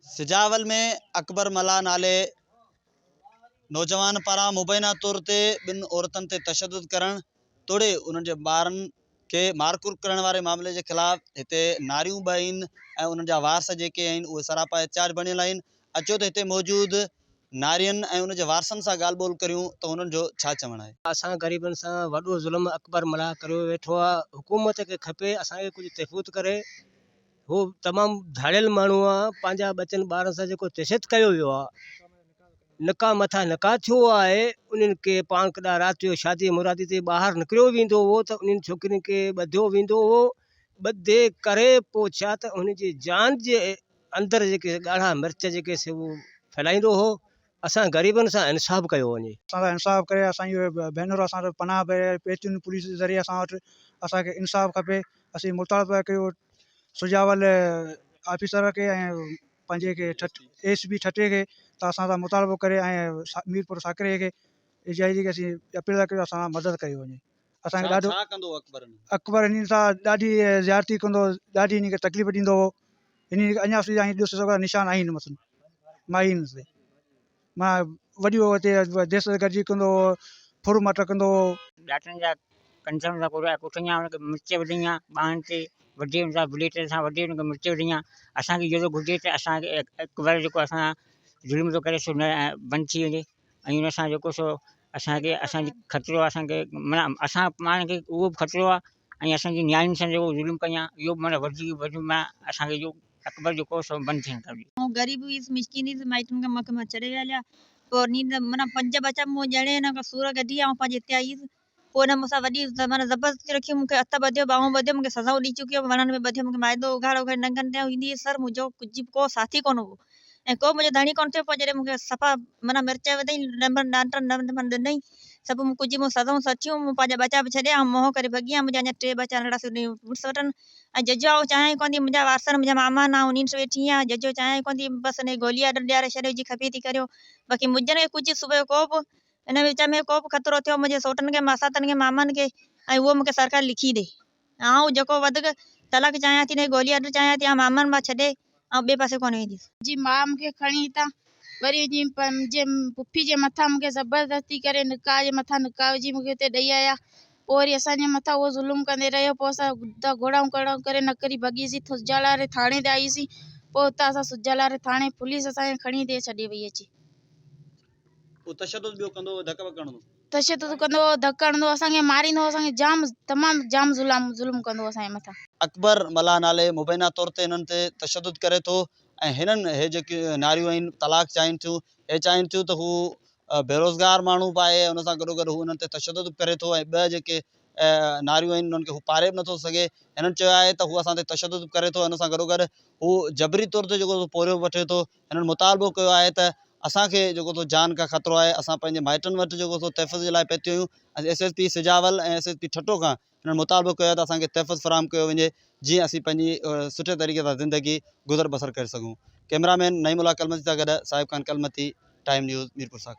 सिजावल में अकबर मला नाले नौजवान पारां मुबैना तौर ते बिन औरतन ते तशद्दुद करण तोड़े उन्हनि जे ॿारनि के मारकुर करण वारे मामले के खिलाफ़ हिते नारियूं ब आहिनि ऐं उन्हनि जा वारस जेके आहिनि उहे सरापा एहतिजाज बणियल आहिनि। अचो त हिते मौजूद नारियनि ऐं उन जे वारसनि सां ॻाल्हि ॿोल करियूं त उन्हनि जो छा चवणु आहे। असां ग़रीबनि सां वॾो ज़ुल्म अकबर मला करियो वेठो आहे। हुकूमत खे खपे असांखे कुझु तहफ़ुज़ करे। हू तमामु धाड़ियल माण्हू आहे। पंहिंजा बचनि ॿारनि सां जेको तशद्दुद कयो वियो आहे, निकाह मथां निकाह थियो आहे, उन्हनि खे पाण कॾहिं राति जो शादी मुरादी ते ॿाहिरि निकिरियो वेंदो हो त उन्हनि छोकिरियुनि खे ॿधियो वेंदो हो। ॿधे करे पोइ छा त उनजी जान जे अंदरि जेके ॻाढ़ा मिर्च जेके से उहो फैलाईंदो हो। असां ग़रीबनि सां इंसाफ़ कयो वञे। असां इंसाफ़ करे असां इहो भेनरूं असां वटि पनाह पेचियुनि पुलिस जे ज़रिए असां वटि असांखे इंसाफ़ खपे। असीं मुतालबा कयो सुजावल ऑफिसर खे ऐं पंहिंजे खे एसपी ठटे खे त असां सां मुतालबो करे ऐं मीरपुर साकरे खे इहा जेकी असीं अपील था कयूं असां मदद कई वञे। असांखे ॾाढो अकबर हिन सां ॾाढी ज़्यादती कंदो, ॾाढी हिन खे तकलीफ़ ॾींदो हो। हिन अञा સુધી ॾिसो सघो निशान आहिनि मसलन माइन ते मां वॾियो हिते दहशतगर्दी कंदो हो, फुर मट कंदो हो। ॾाटनि जा कंचन सां कुटिया हुनखे मिर्च विधियां, ॿाहनि ते वॾी हुन सां बुलेट सां वॾी हुनखे मिर्च विधियां। असांखे इहो घुरिजे त असांखे अकबर जेको असां ज़ुल्म थो करे सो न बंदि थी वञे ऐं हुन सां जेको सो असांखे असांजी ख़तरो आहे, असांखे माना असां पाण खे उहो बि ख़तरो आहे ऐं असांजी न्याणियुनि सां जेको ज़ुल्म कयां इहो बि माना वधीक माना असांखे इहो अकबर जेको सो बंदि थियणु खपे। गरीब हुईसि, मिसकिन हुईसि, माइटनि खां मूंखे मां छॾे हलिया। पोइ नींद माना 5 बचा मूं ॼणे हिन खां सूर कढी ऐं पंहिंजे हिते आईसि। पोइ हिन मूंसां वॾी माना ज़बरदस्ती रखी, मूंखे हथ ॿधियो, ॿाहूं ॿधियो, मूंखे सज़ाऊं ॾेई चुकियो, वणनि में ॿधियो, मूंखे माइदो उघाड़ उघाड़ नंगनि ते ईंदी हुई। सर मुंहिंजो कुझु को साथी कोन हुओ ऐं को मुंहिंजो धणी कोन थियो। पोइ जॾहिं मूंखे सफ़ा माना मिर्च विधई, ॾिनई सभु कुझु मूं सज़ाऊं सचियूं, मूं पंहिंजा बचा बि छॾिया ऐं मोह करे भॼी आहियां। मुंहिंजा अञा 3 बचा नंढा पुटु वटनि ऐं जजो आऊं चाहियां कोन थी। मुंहिंजा वारसनि मुंहिंजा मामा न उन्हनि सां वेठी आहियां। जजो चाहियां कोन थी, बसि हिन गोली आर्डर ॾियारे छॾियो जी खपे थी करियो। बाक़ी मुंहिंजनि खे कुझु सुबुह जो को बि हिन विच में को बि ख़तरो थियो मुंहिंजे सोटनि खे, मासातनि खे, मामनि खे ऐं उहो मूंखे सरकार लिखी ॾे। ऐं जेको वधीक तलाक चाहियां थी, गोली आर्डर चाहियां थी, मामनि मां छॾे ऐं ॿिए पासे कोन वेंदी जी। मां मूंखे खणी हितां वरी जी मुंहिंजे पुफी जे मथां मूंखे ज़बरदस्ती करे निकाह जे मथां निकाह विझी मूंखे हिते ॾेई आया। पोइ वरी असांजे मथां उहो ज़ुल्म कंदे रहियो। पोइ असां घोड़ाऊं कड़ाऊं करे न करी भॻीसीं सुजालारे थाणे ते आईसीं। पोइ हुतां असां सुजालारे थाणे पुलिस असांखे खणी हिते छॾे वई अची। तशद्दुद ॿियो कंदो, धक वक हणंदो, तशद्दुद कंदो, धक हणंदो, असांखे मारींदो, असांखे तमामु जाम ज़ुल्म कंदो असांजे मथां। अकबर मला नाले मुबैना तौर ते हिननि ते तशद्दुद करे थो ऐं हिननि हे जेके नारियूं आहिनि तलाक चाहिनि थियूं, हे चाहिनि थियूं त हू बेरोज़गार माण्हू बि आहे, हुन सां गॾोगॾु हू हुननि ते तशद्दुद करे थो ऐं ॿ जेके नारियूं आहिनि उन्हनि खे हू पारे बि नथो सघे। हिननि चयो आहे त हू असां ते तशद्दुद करे थो, हुन सां गॾोगॾु हू जबरी तौर ते जेको पोरियो वठे थो। हिननि मुतालबो कयो आहे त असांखे जेको थो जान का ख़तरो आहे, असां पंहिंजे माइटनि वटि जेको सो तहफ़ुज़ जे लाइ पहुती आहियूं। SSP सिजावल ऐं SSP ठटो खां हिननि मुतालबो कयो आहे त असांखे तहफ़ुज़ फ़राहम कयो वञे जीअं असीं पंहिंजी सुठे तरीक़े सां ज़िंदगी गुज़र बसर करे सघूं। कैमरामैन नईमुल्ला कलमती सां गॾु साहिब ख़ान कलमती, टाइम न्यूज़ मीरपुर सां।